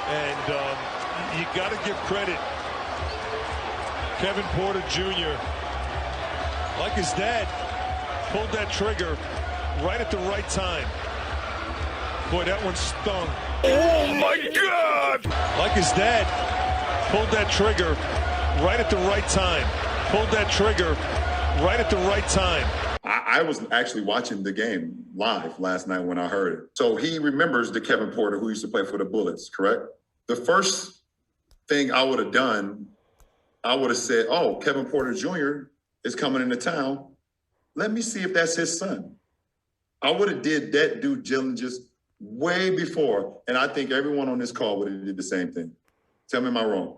And you got to give credit. Kevin Porter Jr., like his dad, pulled that trigger right at the right time. Boy, that one stung. Oh, my God! Like his dad, pulled that trigger right at the right time. Pulled that trigger right at the right time. I was actually watching the game live last night when I heard it. So he remembers the Kevin Porter who used to play for the Bullets, correct? The first thing I would have done, I would have said, oh, Kevin Porter Jr. is coming into town. Let me see if that's his son. I would have did that due diligence way before, and I think everyone on this call would have did the same thing. Tell me, am I wrong?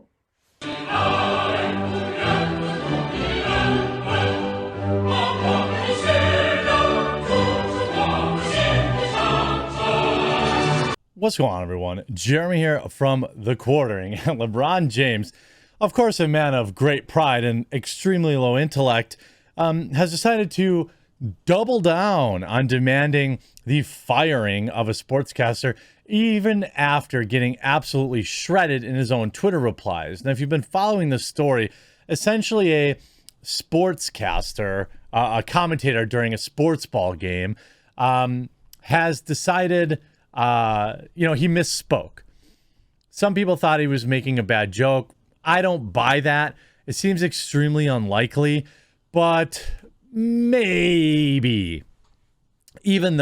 What's going on, everyone? Jeremy here from The Quartering. LeBron James, of course a man of great pride and extremely low intellect, has decided to double down on demanding the firing of a sportscaster even after getting absolutely shredded in his own Twitter replies. Now, if you've been following this story, essentially a sportscaster, a commentator during a sports ball game, has decided he misspoke. Some people thought he was making a bad joke. I don't buy that. It seems extremely unlikely, but maybe. Even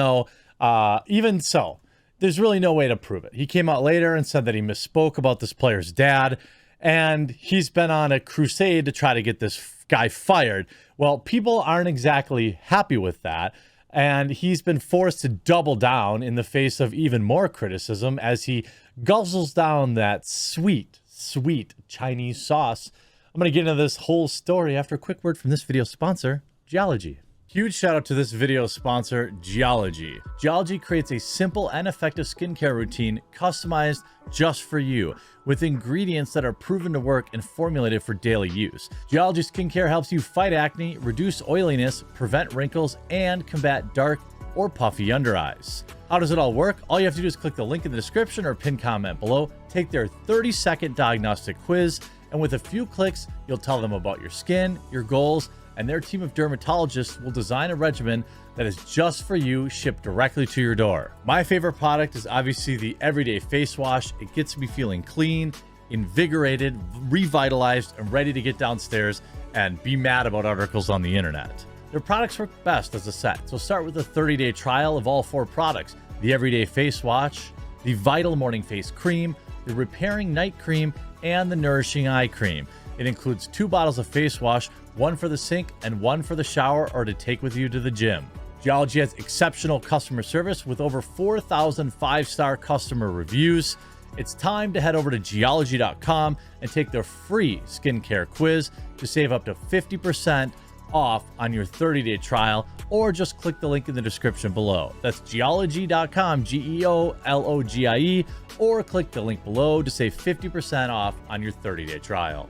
so, there's really no way to prove it. He came out later and said that he misspoke about this player's dad, and he's been on a crusade to try to get this guy fired. Well, people aren't exactly happy with that. And he's been forced to double down in the face of even more criticism as he guzzles down that sweet, sweet Chinese sauce. I'm going to get into this whole story after a quick word from this video sponsor, Geology. Huge shout out to this video sponsor, Geology. Geology creates a simple and effective skincare routine customized just for you with ingredients that are proven to work and formulated for daily use. Geology skincare helps you fight acne, reduce oiliness, prevent wrinkles, and combat dark or puffy under eyes. How does it all work? All you have to do is click the link in the description or pinned comment below, take their 30-second diagnostic quiz, and with a few clicks, you'll tell them about your skin, your goals, and their team of dermatologists will design a regimen that is just for you, shipped directly to your door. My favorite product is obviously the Everyday Face Wash. It gets me feeling clean, invigorated, revitalized, and ready to get downstairs and be mad about articles on the internet. Their products work best as a set, so start with a 30-day trial of all 4 products: the Everyday Face Wash, the Vital Morning Face Cream, the Repairing Night Cream, and the Nourishing Eye Cream. It includes 2 bottles of face wash, one for the sink and one for the shower or to take with you to the gym. Geology has exceptional customer service with over 4,000 5-star customer reviews. It's time to head over to geology.com and take their free skincare quiz to save up to 50% off on your 30-day trial, or just click the link in the description below. That's geology.com, Geologie, or click the link below to save 50% off on your 30-day trial.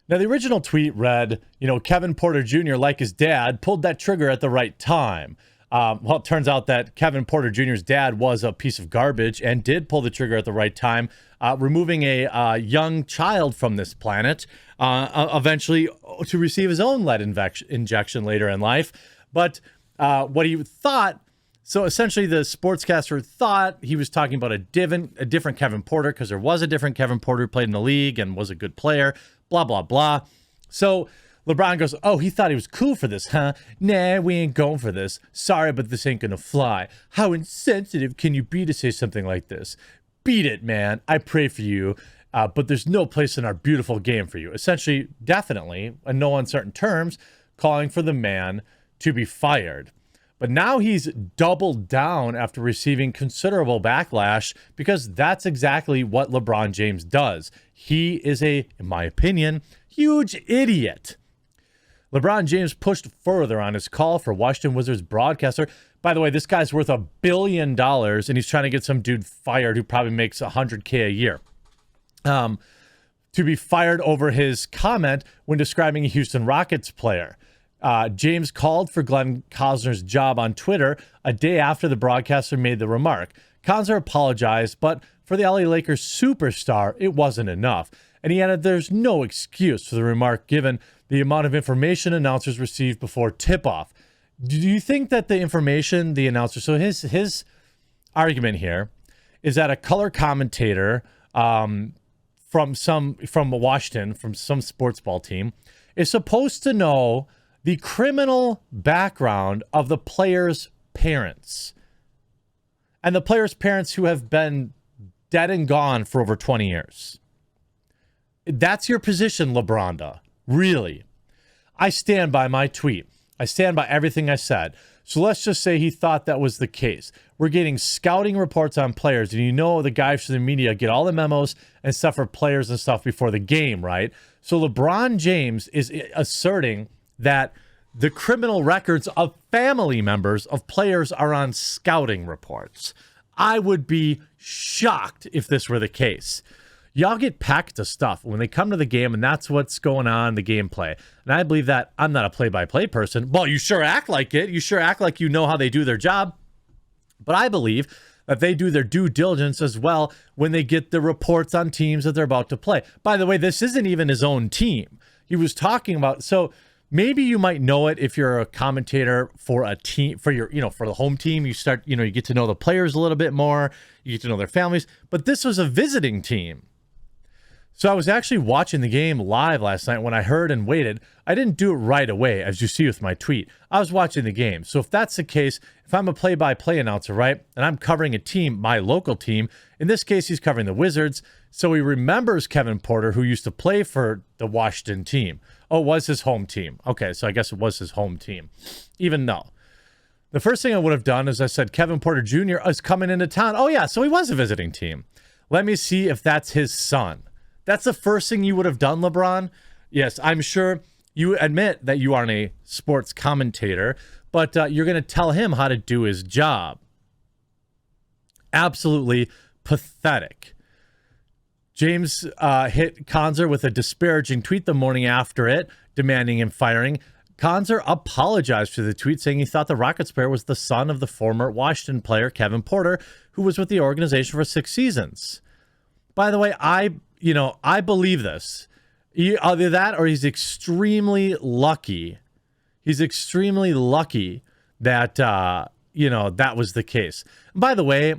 Now, the original tweet read, Kevin Porter Jr., like his dad, pulled that trigger at the right time. Well, it turns out that Kevin Porter Jr.'s dad was a piece of garbage and did pull the trigger at the right time, removing a young child from this planet, eventually to receive his own lead injection later in life. But what he thought, so essentially the sportscaster thought he was talking about a different Kevin Porter, because there was a different Kevin Porter who played in the league and was a good player, blah, blah, blah. So LeBron goes, oh, he thought he was cool for this, huh? Nah, we ain't going for this. Sorry, but this ain't gonna fly. How insensitive can you be to say something like this? Beat it, man. I pray for you, but there's no place in our beautiful game for you. Essentially, definitely, in no uncertain terms, calling for the man to be fired. But now he's doubled down after receiving considerable backlash, because that's exactly what LeBron James does. He is in my opinion, huge idiot. LeBron James pushed further on his call for Washington Wizards broadcaster. By the way, this guy's worth $1 billion, and he's trying to get some dude fired who probably makes $100K a year. To be fired over his comment when describing a Houston Rockets player. James called for Glenn Cosner's job on Twitter a day after the broadcaster made the remark. Cosner apologized, but For the LA Lakers superstar, it wasn't enough. And he added there's no excuse for the remark given the amount of information announcers received before tip-off. Do you think that the information the announcer, so his argument here is that a color commentator from Washington, from some sports ball team, is supposed to know the criminal background of the players' parents. And the players' parents who have been dead and gone for over 20 years. That's your position, LeBronda. Really. I stand by my tweet. I stand by everything I said. So let's just say he thought that was the case. We're getting scouting reports on players, and you know the guys from the media get all the memos and stuff for players and stuff before the game, right? So LeBron James is asserting that the criminal records of family members of players are on scouting reports. I would be shocked if this were the case. Y'all get packed to stuff when they come to the game, and that's what's going on, the gameplay. And I believe that. I'm not a play-by-play person. Well, you sure act like it. You sure act like you know how they do their job. But I believe that they do their due diligence as well when they get the reports on teams that they're about to play. By the way, this isn't even his own team. He was talking about, so maybe you might know it if you're a commentator for a team, for your, for the home team. You start, you get to know the players a little bit more. You get to know their families. But this was a visiting team. So I was actually watching the game live last night when I heard and waited. I didn't do it right away, as you see with my tweet. I was watching the game. So if that's the case, if I'm a play-by-play announcer, right, and I'm covering a team, my local team, in this case, he's covering the Wizards, so he remembers Kevin Porter, who used to play for the Washington team. Oh, it was his home team. Okay, so I guess it was his home team. Even though. The first thing I would have done is I said, Kevin Porter Jr. is coming into town. Oh, yeah, so he was a visiting team. Let me see if that's his son. That's the first thing you would have done, LeBron. Yes, I'm sure you admit that you aren't a sports commentator, but you're going to tell him how to do his job. Absolutely pathetic. James hit Konzer with a disparaging tweet the morning after it, demanding him firing. Konzer apologized for the tweet, saying he thought the Rockets player was the son of the former Washington player, Kevin Porter, who was with the organization for 6 seasons. By the way, I believe this. Either that or he's extremely lucky. He's extremely lucky that, that was the case. And by the way,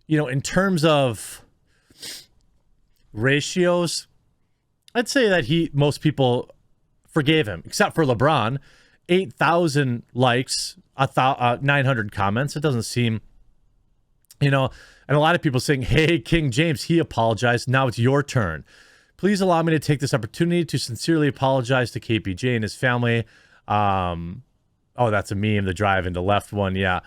in terms of ratios, I'd say that most people forgave him, except for LeBron. 8,000 likes, 900 comments. It doesn't seem, and a lot of people saying, hey, King James, he apologized. Now it's your turn. Please allow me to take this opportunity to sincerely apologize to KPJ and his family. That's a meme, the drive into left one. Yeah.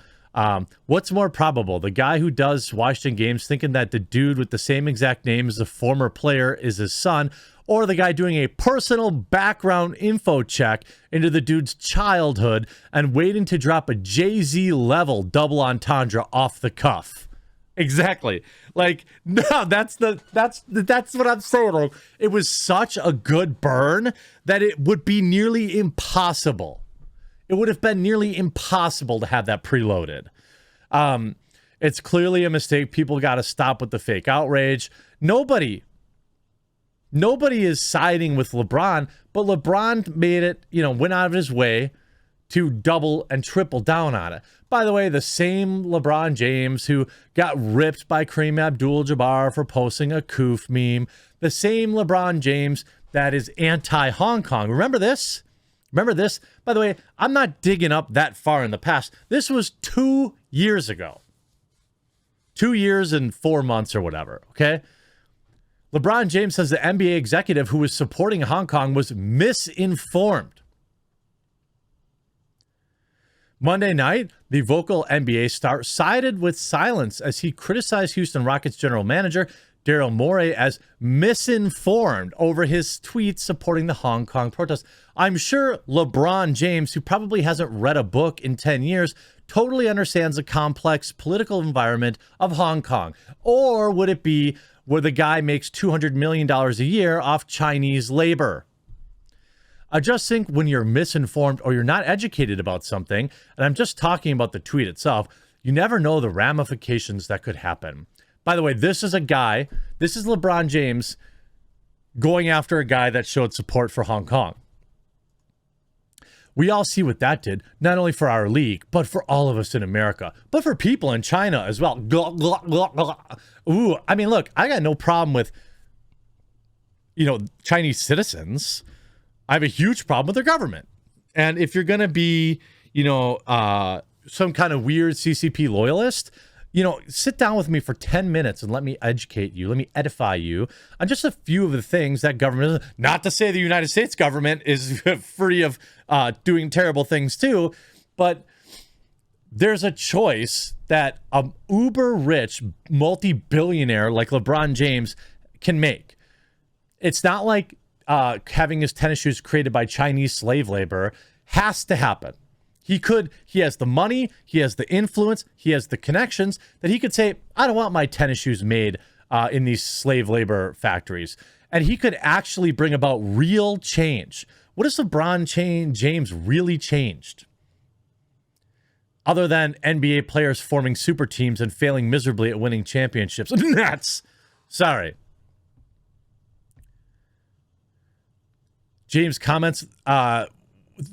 What's more probable? The guy who does Washington games thinking that the dude with the same exact name as the former player is his son, or the guy doing a personal background info check into the dude's childhood and waiting to drop a Jay-Z level double entendre off the cuff? Exactly. Like, no, that's what I'm saying. Like, it was such a good burn that it would be nearly impossible. It would have been nearly impossible to have that preloaded. It's clearly a mistake. People got to stop with the fake outrage. Nobody is siding with LeBron, but LeBron made it, went out of his way to double and triple down on it. By the way, the same LeBron James who got ripped by Kareem Abdul-Jabbar for posting a Koof meme, the same LeBron James that is anti-Hong Kong. Remember this? By the way, I'm not digging up that far in the past. This was 2 years ago. 2 years and 4 months or whatever, okay? LeBron James says the NBA executive who was supporting Hong Kong was misinformed. Monday night, the vocal NBA star sided with silence as he criticized Houston Rockets general manager Daryl Morey as misinformed over his tweets supporting the Hong Kong protests. I'm sure LeBron James, who probably hasn't read a book in 10 years, totally understands the complex political environment of Hong Kong. Or would it be where the guy makes $200 million a year off Chinese labor? I just think when you're misinformed or you're not educated about something, and I'm just talking about the tweet itself, you never know the ramifications that could happen. By the way, this is LeBron James going after a guy that showed support for Hong Kong. We all see what that did, not only for our league, but for all of us in America, but for people in China as well. Ooh, I mean, look, I got no problem with, Chinese citizens. I have a huge problem with their government. And if you're going to be, some kind of weird CCP loyalist, sit down with me for 10 minutes and let me educate you. Let me edify you on just a few of the things that government, not to say the United States government is free of doing terrible things too, but there's a choice that an uber rich multi-billionaire like LeBron James can make. It's not like having his tennis shoes created by Chinese slave labor has to happen. He has the money, he has the influence, he has the connections that he could say, I don't want my tennis shoes made in these slave labor factories. And he could actually bring about real change. What has LeBron James really changed? Other than NBA players forming super teams and failing miserably at winning championships. Nuts. Sorry. James' comments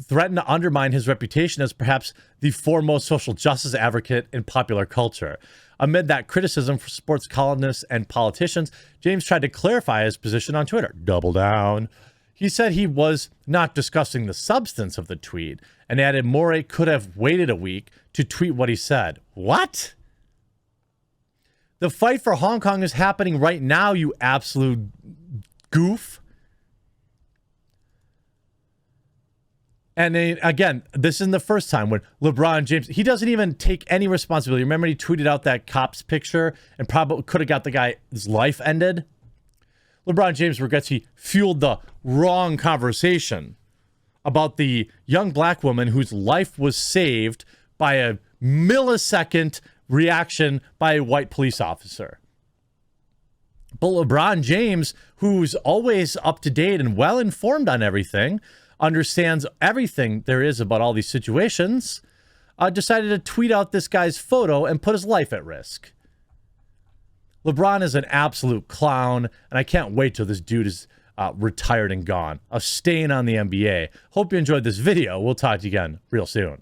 threaten to undermine his reputation as perhaps the foremost social justice advocate in popular culture. Amid that criticism for sports columnists and politicians, James tried to clarify his position on Twitter. Double down. He said he was not discussing the substance of the tweet and added Morey could have waited a week to tweet what he said. What? The fight for Hong Kong is happening right now, you absolute goof. And then, again, this isn't the first time when LeBron James, he doesn't even take any responsibility. Remember he tweeted out that cop's picture and probably could have got the guy's life ended? LeBron James regrets he fueled the wrong conversation about the young black woman whose life was saved by a millisecond reaction by a white police officer. But LeBron James, who's always up to date and well informed on everything, understands everything there is about all these situations, decided to tweet out this guy's photo and put his life at risk. LeBron is an absolute clown, and I can't wait till this dude is retired and gone. A stain on the NBA. Hope you enjoyed this video. We'll talk to you again real soon.